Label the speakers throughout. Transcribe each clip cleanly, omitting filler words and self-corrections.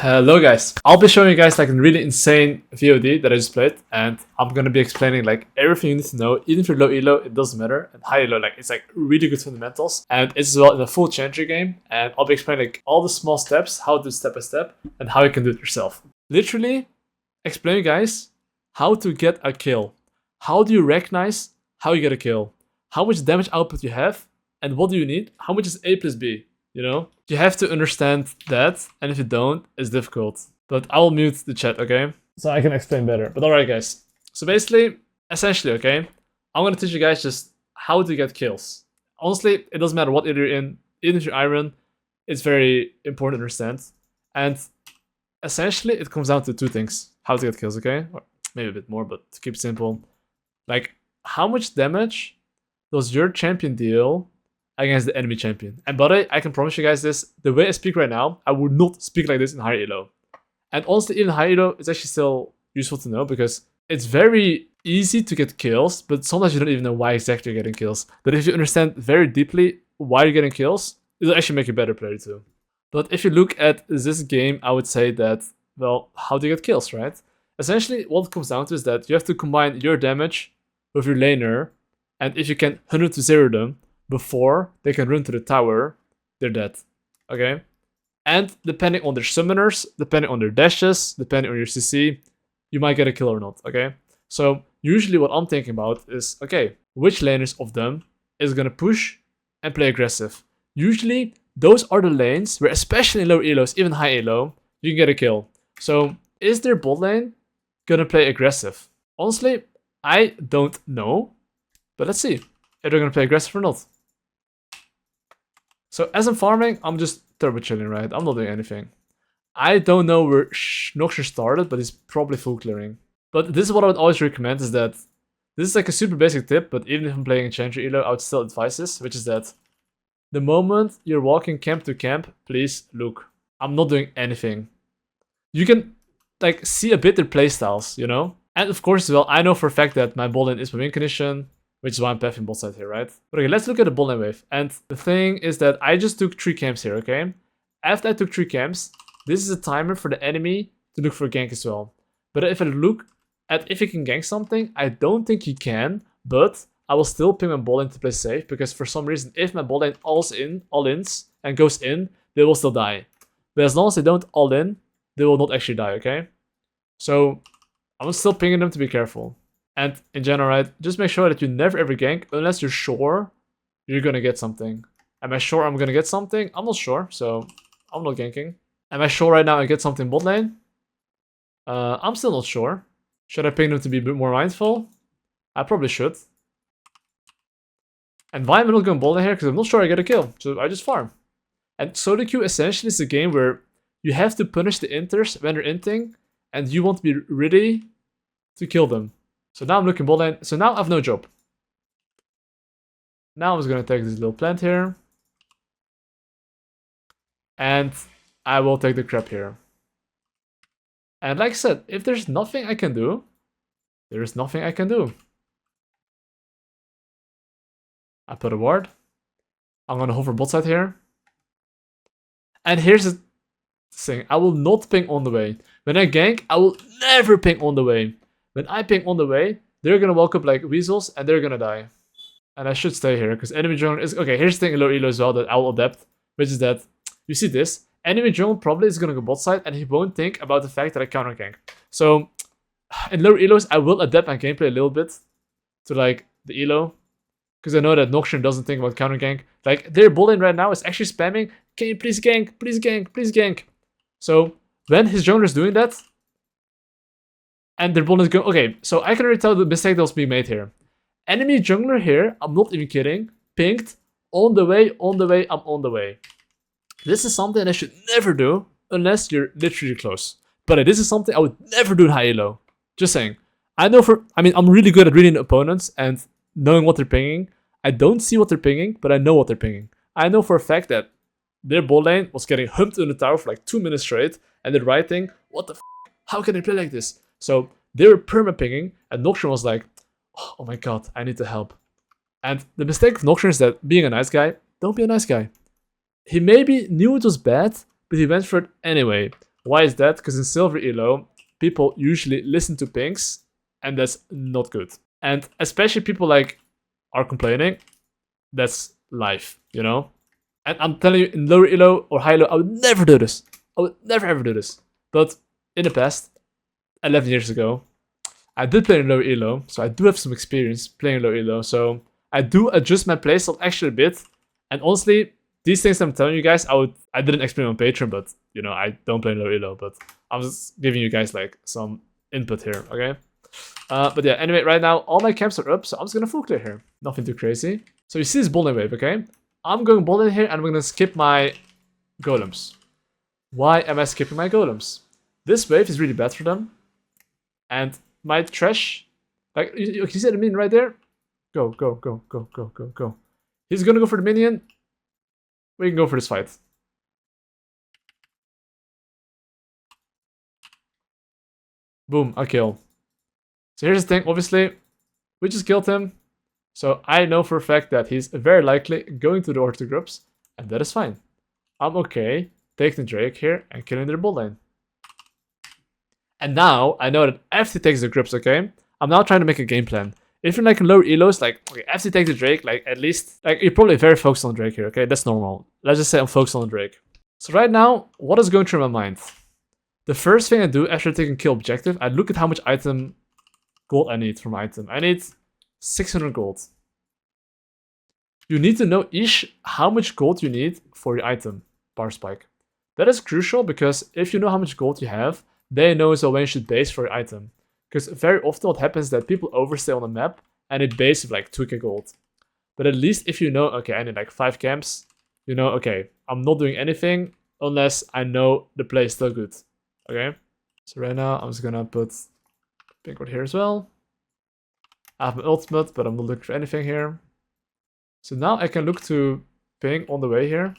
Speaker 1: Hello guys, I'll be showing you guys like a really insane VOD that I just played, and I'm gonna be explaining like everything you need to know. Even if you're low elo, it doesn't matter, and high elo, like it's like really good fundamentals, and it's as well in a full challenger game, and I'll be explaining like all the small steps, how to do step by step, and how you can do it yourself. Literally explain you guys how to get a kill. How do you recognize how you get a kill? How much damage output you have, and what do you need? How much is A plus B? You know, you have to understand that, and if you don't, it's difficult. But I will mute the chat, okay? So I can explain better. But alright guys, so basically, essentially, okay, I'm gonna teach you guys just how to get kills. Honestly, it doesn't matter what elo you're in, even if you're iron, it's very important to understand. And essentially, it comes down to two things. How to get kills, okay? Or maybe a bit more, but to keep it simple. Like, how much damage does your champion deal against the enemy champion? And by the way, I can promise you guys this, the way I speak right now, I would not speak like this in high elo. And honestly, even high elo, it's actually still useful to know because it's very easy to get kills, but sometimes you don't even know why exactly you're getting kills. But if you understand very deeply why you're getting kills, it'll actually make you a better player too. But if you look at this game, I would say that, well, how do you get kills, right? Essentially, what it comes down to is that you have to combine your damage with your laner, and if you can 100 to 0 them, before they can run to the tower, they're dead, okay? And depending on their summoners, depending on their dashes, depending on your CC, you might get a kill or not, okay? So usually what I'm thinking about is, okay, which laners of them is gonna push and play aggressive? Usually, those are the lanes where, especially in low elos, even high elo, you can get a kill. So is their bot lane gonna play aggressive? Honestly, I don't know, but let's see if they're gonna play aggressive or not. So as I'm farming, I'm just turbo chilling, right? I'm not doing anything. I don't know where Noxer started, but he's probably full clearing. But this is what I would always recommend, is that this is like a super basic tip, but even if I'm playing a challenger elo, I would still advise this, which is that the moment you're walking camp to camp, please look. I'm not doing anything. You can like see a bit their playstyles, you know? And of course, well, I know for a fact that my bot lane is my win condition, which is why I'm pathing bot side here, right? But okay, let's look at the bot lane wave. And the thing is that I just took 3 camps here, okay? After I took 3 camps, this is a timer for the enemy to look for a gank as well. But if I look at if he can gank something, I don't think he can, but I will still ping my bot lane to play safe, because for some reason, if my bot lane all-ins and goes in, they will still die. But as long as they don't all-in, they will not actually die, okay? So I'm still pinging them to be careful. And in general, right, just make sure that you never ever gank unless you're sure you're gonna get something. Am I sure I'm gonna get something? I'm not sure, so I'm not ganking. Am I sure right now I get something bot lane? I'm still not sure. Should I ping them to be a bit more mindful? I probably should. And why am I not going bot lane here? Because I'm not sure I get a kill, so I just farm. And solo queue essentially is a game where you have to punish the inters when they're inting, and you want to be ready to kill them. So now I'm looking bot lane. So now I have no job. Now I'm just gonna take this little plant here. And I will take the crab here. And like I said, if there's nothing I can do, there is nothing I can do. I put a ward. I'm gonna hover bot side here. And here's the thing. I will not ping on the way. When I gank, I will never ping on the way. When I ping on the way, they're gonna walk up like weasels and they're gonna die. And I should stay here because enemy jungle is... Okay, here's the thing in low elo as well that I will adapt, which is that, you see this? Enemy jungle probably is gonna go bot side and he won't think about the fact that I counter gank. So, in lower elos, I will adapt my gameplay a little bit to like the elo, because I know that Noxer doesn't think about counter gank. Like, their bot lane right now is actually spamming, can you please gank, please gank, please gank. So, when his jungler is doing that, and their bot lane is going... Okay, so I can already tell the mistake that was being made here. Enemy jungler here, I'm not even kidding, pinged, on the way, I'm on the way. This is something I should never do, unless you're literally close. But this is something I would never do in high elo. Just saying. I know I'm really good at reading opponents and knowing what they're pinging. I don't see what they're pinging, but I know what they're pinging. I know for a fact that their bot lane was getting humped in the tower for like 2 minutes straight, and they're writing, what the f***, how can they play like this? So they were perma-pinging, and Noxer was like, oh my god, I need to help. And the mistake of Noxer is that being a nice guy, don't be a nice guy. He maybe knew it was bad, but he went for it anyway. Why is that? Because in silver elo, people usually listen to pings, and that's not good. And especially people like are complaining, that's life, you know? And I'm telling you, in lower elo or high elo, I would never do this. I would never ever do this. But in the past, 11 years ago, I did play in low elo, so I do have some experience playing in low elo. So I do adjust my playstyle actually a bit. And honestly, these things I'm telling you guys, I didn't explain on Patreon, but you know, I don't play in low elo, but I'm just giving you guys like some input here, okay? But yeah, anyway, right now all my camps are up, so I'm just gonna full clear here. Nothing too crazy. So you see this bowling wave, okay? I'm going bowling here and I'm gonna skip my golems. Why am I skipping my golems? This wave is really bad for them. And my trash, like you see the minion right there? Go, go, go, go, go, go, go. He's gonna go for the minion. We can go for this fight. Boom, a kill. So here's the thing, obviously, we just killed him. So I know for a fact that he's very likely going to the order groups, and that is fine. I'm okay taking the Drake here and killing their bot lane. And now I know that after he takes the groups, okay, I'm now trying to make a game plan. If you're like in lower elos, like, okay, after you take the Drake, like at least, like you're probably very focused on Drake here, okay? That's normal. Let's just say I'm focused on the Drake. So right now, what is going through my mind? The first thing I do after taking kill objective, I look at how much item gold I need from item. I need 600 gold. You need to know each how much gold you need for your item, power spike. That is crucial because if you know how much gold you have, they know as well when you should base for your item. Because very often what happens is that people overstay on the map and it base with like 2k gold. But at least if you know, okay, I need like 5 camps, you know, okay, I'm not doing anything unless I know the play is still good. Okay? So right now I'm just gonna put pink ward here as well. I have my ultimate, but I'm not looking for anything here. So now I can look to ping on the way here.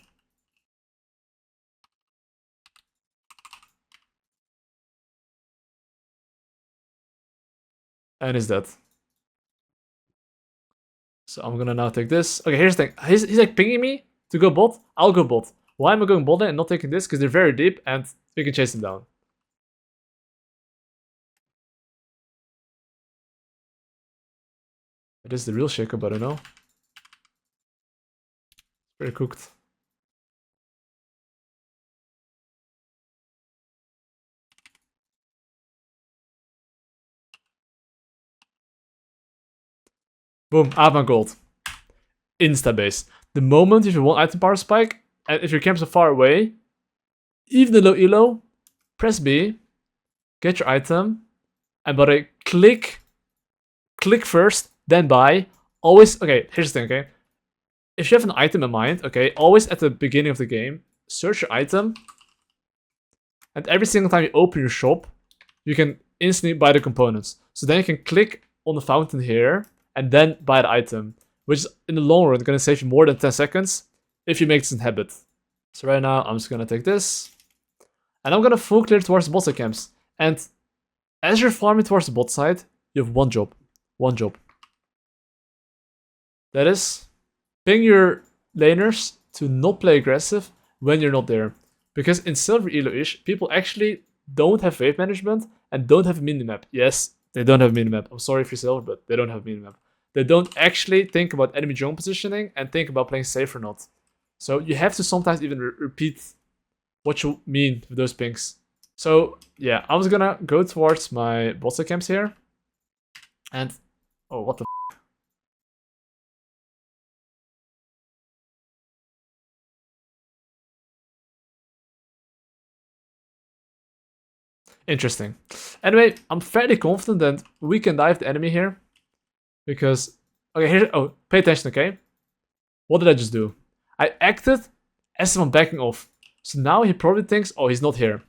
Speaker 1: And he's dead. So I'm gonna now take this. Okay, here's the thing. He's like pinging me to go bot. I'll go bot. Why am I going bot lane and not taking this? Because they're very deep and we can chase them down. It is the real shaker, but I know. Very cooked. Boom, I have my gold. Insta base. The moment if you want item power spike, and if your camps are far away, even the low elo, press B, get your item, and but I click first, then buy. Always, okay, here's the thing, okay? If you have an item in mind, okay, always at the beginning of the game, search your item, and every single time you open your shop, you can instantly buy the components. So then you can click on the fountain here, and then buy the item, which is in the long run gonna save you more than 10 seconds if you make this a habit. So right now, I'm just gonna take this, and I'm gonna full clear towards the bot side camps. And as you're farming towards the bot side, you have one job. One job. That is, ping your laners to not play aggressive when you're not there. Because in silver elo-ish, people actually don't have wave management and don't have a minimap. Yes, they don't have a minimap. I'm sorry if you're silver, but they don't have a minimap. They don't actually think about enemy jungle positioning and think about playing safe or not. So you have to sometimes even repeat what you mean with those pings. So yeah, I'm just gonna go towards my bot side camps here. And, oh, what the f. Interesting. Anyway, I'm fairly confident that we can dive the enemy here. Because, okay, here, oh, pay attention, okay? What did I just do? I acted as if I'm backing off. So now he probably thinks, oh, he's not here.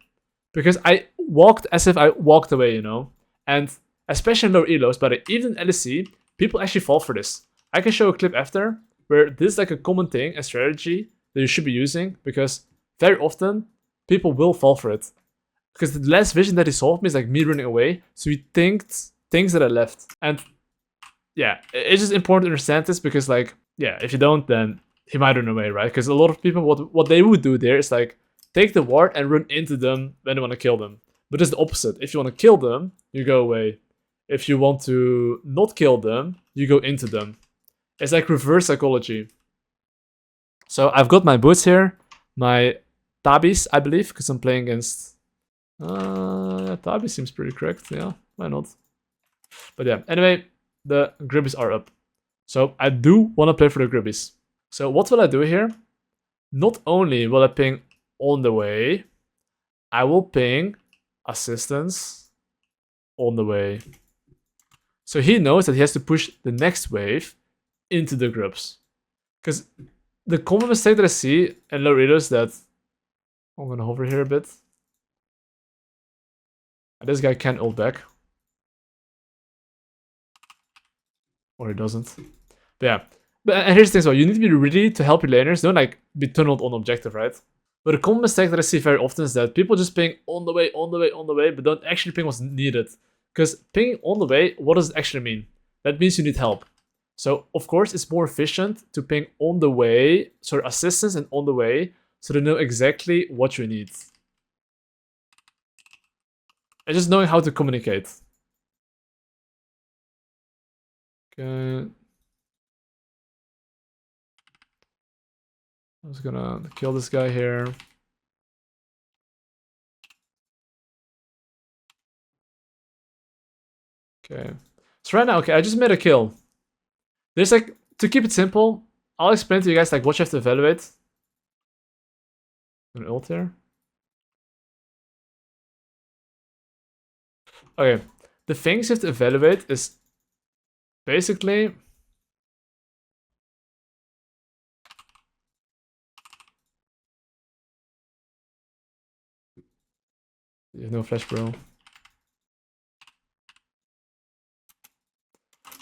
Speaker 1: Because I walked as if I walked away, you know? And especially in lower elos, but even in LEC, people actually fall for this. I can show a clip after where this is like a common thing, a strategy that you should be using, because very often people will fall for it. Because the last vision that he saw of me is like me running away, so he thinks that I left. And yeah, it's just important to understand this because, like, yeah, if you don't, then he might run away, right? Because a lot of people, what they would do there is like take the ward and run into them when you want to kill them. But it's the opposite. If you want to kill them, you go away. If you want to not kill them, you go into them. It's like reverse psychology. So I've got my boots here, my tabis, I believe, because I'm playing against... Tabi seems pretty correct, yeah, why not? But yeah, anyway, the gribbies are up. So I do want to play for the gribbies. So what will I do here? Not only will I ping on the way, I will ping assistance on the way. So he knows that he has to push the next wave into the grubs. Because the common mistake that I see in low elo is that... I'm gonna hover here a bit. This guy can ult back. Or he doesn't. But yeah. And here's the thing as well, you need to be ready to help your laners, don't like be tunneled on objective, right? But a common mistake that I see very often is that people just ping on the way, on the way, on the way, but don't actually ping what's needed. Because pinging on the way, what does it actually mean? That means you need help. So of course it's more efficient to ping on the way, sorry, assistance and on the way, so they know exactly what you need. And just knowing how to communicate. Okay. I'm just gonna kill this guy here. Okay. So right now, okay, I just made a kill. There's like, to keep it simple, I'll explain to you guys like what you have to evaluate. An ult here. Okay, the things you have to evaluate is basically... You have no flash, bro.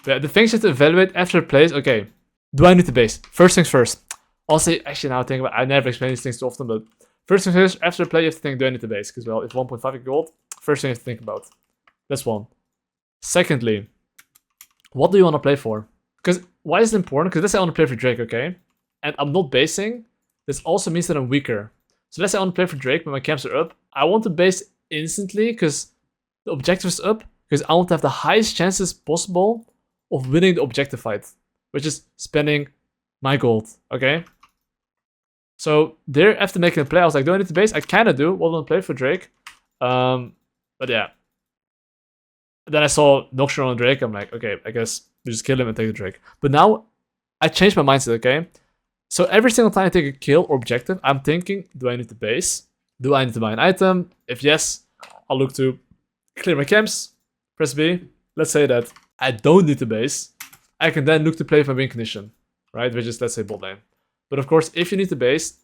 Speaker 1: But yeah, the things you have to evaluate after plays, okay. Do I need to base? First things first. I'll say, actually now I think about, I never explain these things too often, but first things first, after play you have to think, do I need to base? Because well, it's 1.5 gold, first thing you have to think about. That's one. Secondly, what do you want to play for? Because why is it important? Because let's say I want to play for Drake, okay? And I'm not basing, this also means that I'm weaker. So let's say I want to play for Drake, but my camps are up. I want to base instantly because the objective is up, because I want to have the highest chances possible of winning the objective fight, which is spending my gold, okay? So there, after making a play, I was like, do I need to base? I kind of do. What do I play for Drake? But yeah. Then I saw Nocturne on Drake. I'm like, okay, I guess we just kill him and take the Drake. But now I changed my mindset, okay? So every single time I take a kill or objective, I'm thinking, do I need to base? Do I need to buy an item? If yes, I'll look to clear my camps, press B. Let's say that I don't need to base. I can then look to play for win condition, right? Which is, let's say, bot lane. But of course, if you need to base,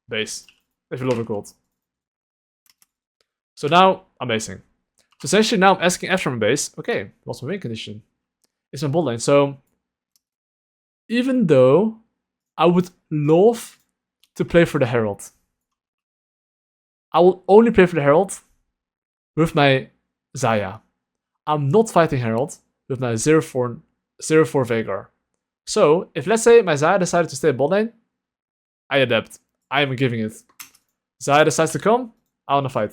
Speaker 1: base. If you love a gold. So now I'm basing. So essentially now I'm asking after my base, okay, what's my win condition? It's my bot lane. So even though I would love to play for the Herald, I will only play for the Herald with my Xayah. I'm not fighting Herald with my 0-4 Veigar. So if let's say my Xayah decided to stay bot lane, I adapt. I am giving it. Xayah decides to come, I wanna fight.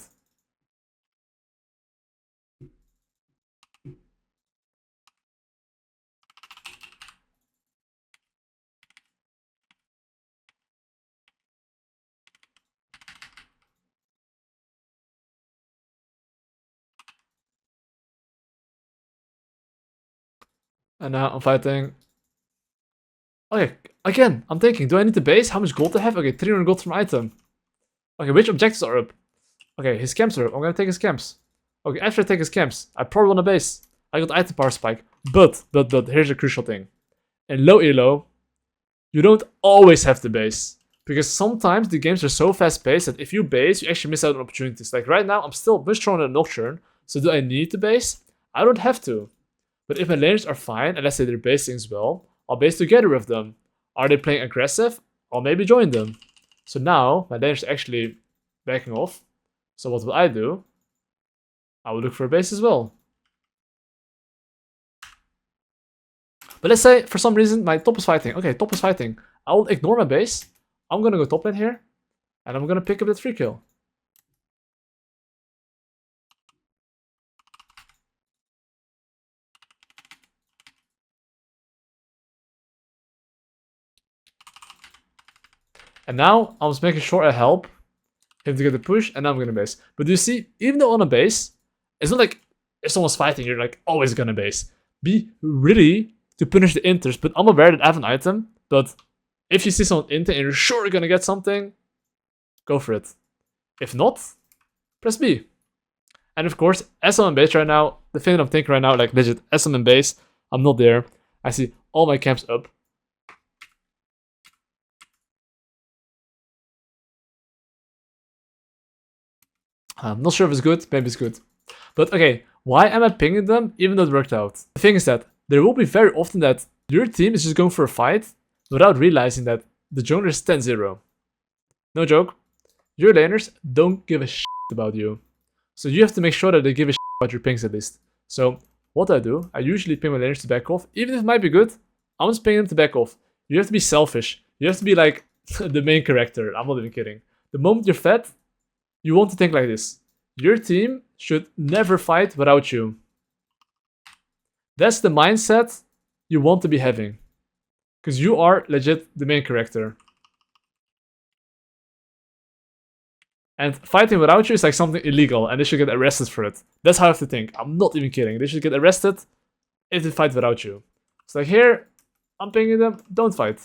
Speaker 1: And now I'm fighting. Okay, again, I'm thinking, do I need to base? How much gold do I have? Okay, 300 gold from item. Okay, which objectives are up? Okay, his camps are up. I'm gonna take his camps. Okay, after I take his camps, I probably want to base. I got item power spike. But, here's a crucial thing. In low elo, you don't always have to base. Because sometimes the games are so fast paced that if you base, you actually miss out on opportunities. Like right now, I'm still much stronger than Nocturne. So do I need to base? I don't have to. But if my laners are fine, and let's say they're basing as well, I'll base together with them. Are they playing aggressive? I'll maybe join them. So now, my laners are actually backing off. So what will I do? I will look for a base as well. But let's say, for some reason, my top is fighting. Okay, top is fighting. I will ignore my base. I'm gonna go top lane here. And I'm gonna pick up that free kill. And now I'm just making sure I help him to get the push, and now I'm gonna base. But do you see, even though on a base, it's not like if someone's fighting, you're like always gonna base. Be ready to punish the inters, but I'm aware that I have an item, but if you see someone inter and you're sure you're gonna get something, go for it. If not, press B. And of course, as I'm in base right now, the thing that I'm thinking right now, like legit, as I'm in base, I'm not there. I see all my camps up. I'm not sure if it's good, maybe it's good. But okay, why am I pinging them even though it worked out? The thing is that there will be very often that your team is just going for a fight without realizing that the jungler is 10-0. No joke. Your laners don't give a shit about you. So you have to make sure that they give a shit about your pings at least. So what I do, I usually ping my laners to back off. Even if it might be good, I'm just pinging them to back off. You have to be selfish. You have to be like the main character. I'm not even kidding. The moment you're fed, you want to think like this. Your team should never fight without you. That's the mindset you want to be having. Because you are legit the main character. And fighting without you is like something illegal, and they should get arrested for it. That's how I have to think. I'm not even kidding. They should get arrested if they fight without you. It's like here, I'm pinging them, don't fight.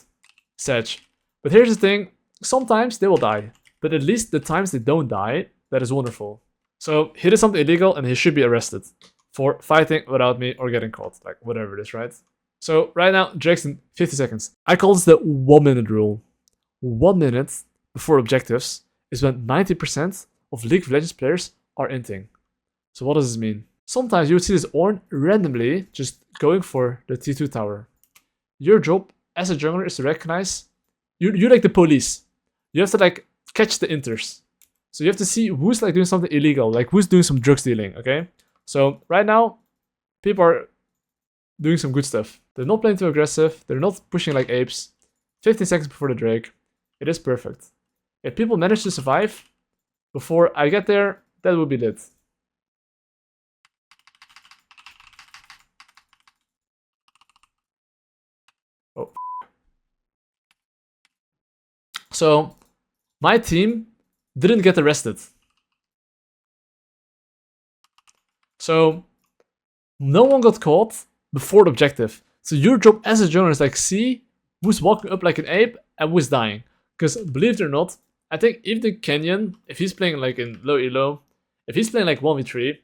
Speaker 1: Sad. But here's the thing, sometimes they will die. But at least the times they don't die, that is wonderful. So he did something illegal and he should be arrested for fighting without me or getting caught. Like whatever it is, right? So right now, Drake's in 50 seconds. I call this the 1 minute rule. 1 minute before objectives is when 90% of League of Legends players are inting. So what does this mean? Sometimes you would see this Ornn randomly just going for the T2 tower. Your job as a jungler is to recognize, you're like the police. You have to like catch the inters. So you have to see who's like doing something illegal, like who's doing some drugs dealing, okay? So right now, people are doing some good stuff. They're not playing too aggressive, they're not pushing like apes. 15 seconds before the Drake, it is perfect. If people manage to survive before I get there, that would be lit. Oh. So, my team didn't get arrested. So, no one got caught before the objective. So your job as a jungler is like see who's walking up like an ape and who's dying. Because believe it or not, I think even the Kenyan, if he's playing like in low elo, if he's playing like 1v3,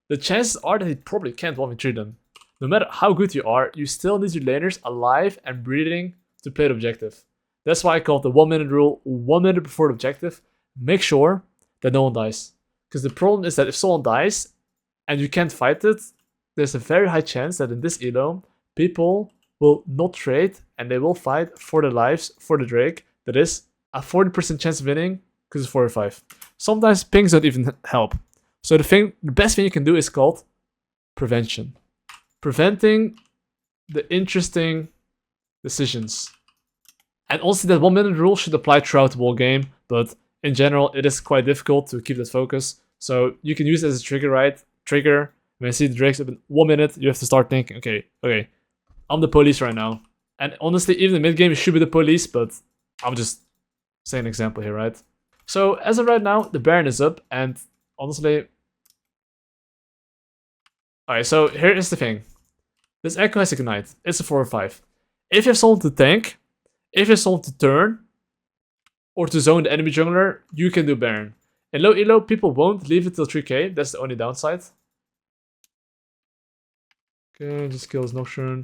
Speaker 1: the chances are that he probably can't 1v3 them. No matter how good you are, you still need your laners alive and breathing to play the objective. That's why I call it the 1 minute rule. 1 minute before the objective, make sure that no one dies. Because the problem is that if someone dies and you can't fight it, there's a very high chance that in this elo, people will not trade and they will fight for their lives for the Drake. That is a 40% chance of winning because it's 4 or 5. Sometimes pings don't even help. So the best thing you can do is called prevention. Preventing the interesting decisions. And also that 1 minute rule should apply throughout the whole game, but in general it is quite difficult to keep that focus. So you can use it as a trigger, right? Trigger, when you see the Drakes up in 1 minute, you have to start thinking, okay, I'm the police right now. And honestly, even the mid game you should be the police, but I'm just saying an example here, right? So as of right now, the Baron is up, and honestly... Alright, so here is the thing. This Echo has Ignite. It's a 4 or 5. If you have someone to tank, if you have someone to turn, or to zone the enemy jungler, you can do Baron. In low elo, people won't leave it till 3k. That's the only downside. Okay, just kill his Nocturne.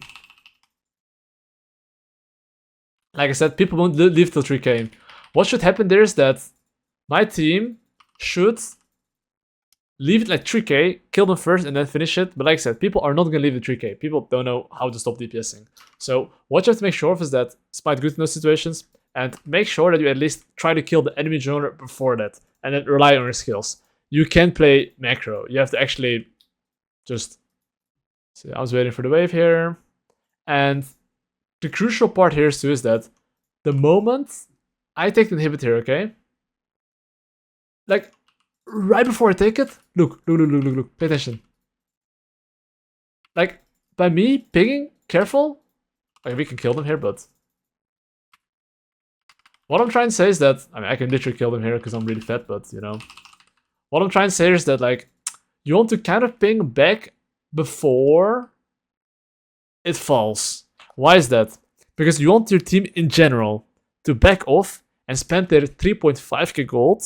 Speaker 1: Like I said, people won't leave till 3k. What should happen there is that my team should leave it like 3k, kill them first, and then finish it. But like I said, people are not going to leave it 3k. People don't know how to stop DPSing. So what you have to make sure of is that it's quite good in those situations. And make sure that you at least try to kill the enemy jungler before that. And then rely on your skills. You can't play macro. You have to actually just... See, I was waiting for the wave here. And the crucial part here too is that the moment I take the inhibitor, okay? Like, right before I take it, look, pay attention. Like, by me pinging, careful. Okay, we can kill them here, but what I'm trying to say is that, I mean, I can literally kill them here because I'm really fat, but, you know. What I'm trying to say is that, like, you want to kind of ping back before it falls. Why is that? Because you want your team in general to back off and spend their 3.5k gold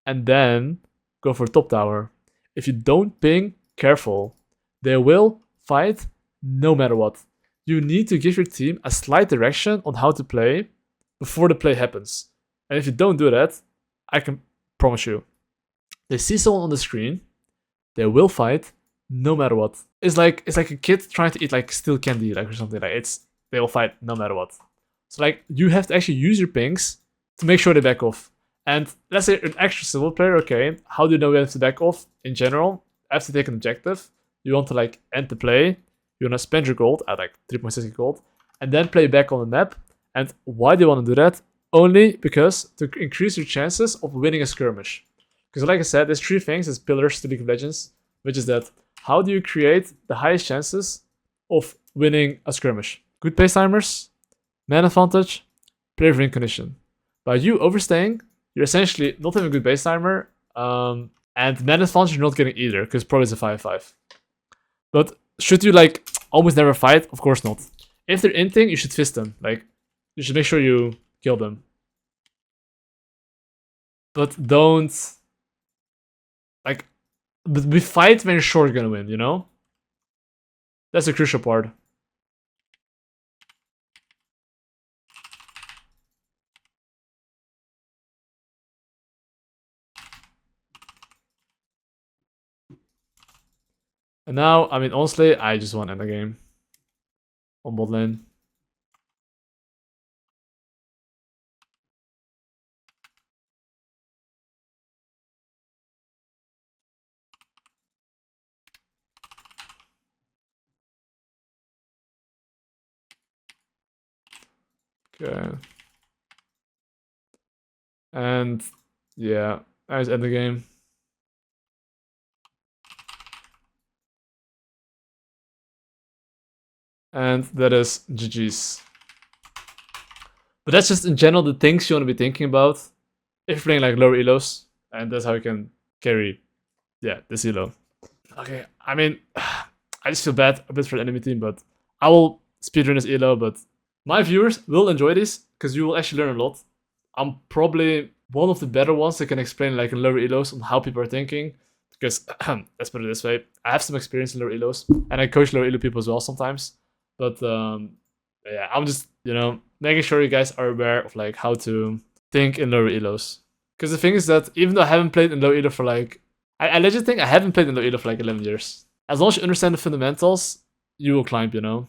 Speaker 1: and then go for top tower. If you don't ping, careful. They will fight no matter what. You need to give your team a slight direction on how to play before the play happens. And if you don't do that, I can promise you, they see someone on the screen, they will fight no matter what. It's like a kid trying to eat like steel candy, like or something. Like they will fight no matter what. So like you have to actually use your pings to make sure they back off. And let's say an extra civil player, okay, how do you know we have to back off in general? After take an objective, you want to like end the play, you want to spend your gold at like 3.6 gold, and then play back on the map. And why do you want to do that? Only because to increase your chances of winning a skirmish. Because like I said, there's 3 things as pillars to League of Legends, which is that how do you create the highest chances of winning a skirmish? Good pace timers, man advantage, player win condition. By you overstaying, you're essentially not having a good base timer, and man advantage you're not getting either, because probably it's a 5-5. But should you like almost never fight? Of course not. If they're inting, you should fist them. Like, you should make sure you kill them. But don't like, but we fight when you're sure you're gonna win, you know? That's the crucial part. And now, I mean, honestly, I just want to end the game on bot lane. Okay. And yeah, I just end the game. And that is GG's. But that's just in general the things you want to be thinking about if you're playing like lower elos, and that's how you can carry, yeah, this elo. Okay, I mean, I just feel bad a bit for the enemy team, but I will speedrun this elo, but my viewers will enjoy this because you will actually learn a lot. I'm probably one of the better ones that can explain like in lower elos on how people are thinking, because let's put it this way, I have some experience in lower elos, and I coach lower elo people as well sometimes. But yeah, I'm just, you know, making sure you guys are aware of like how to think in lower elos. Because the thing is that even though I haven't played in low elo for like, I legit think I haven't played in low elo for like 11 years. As long as you understand the fundamentals, you will climb, you know.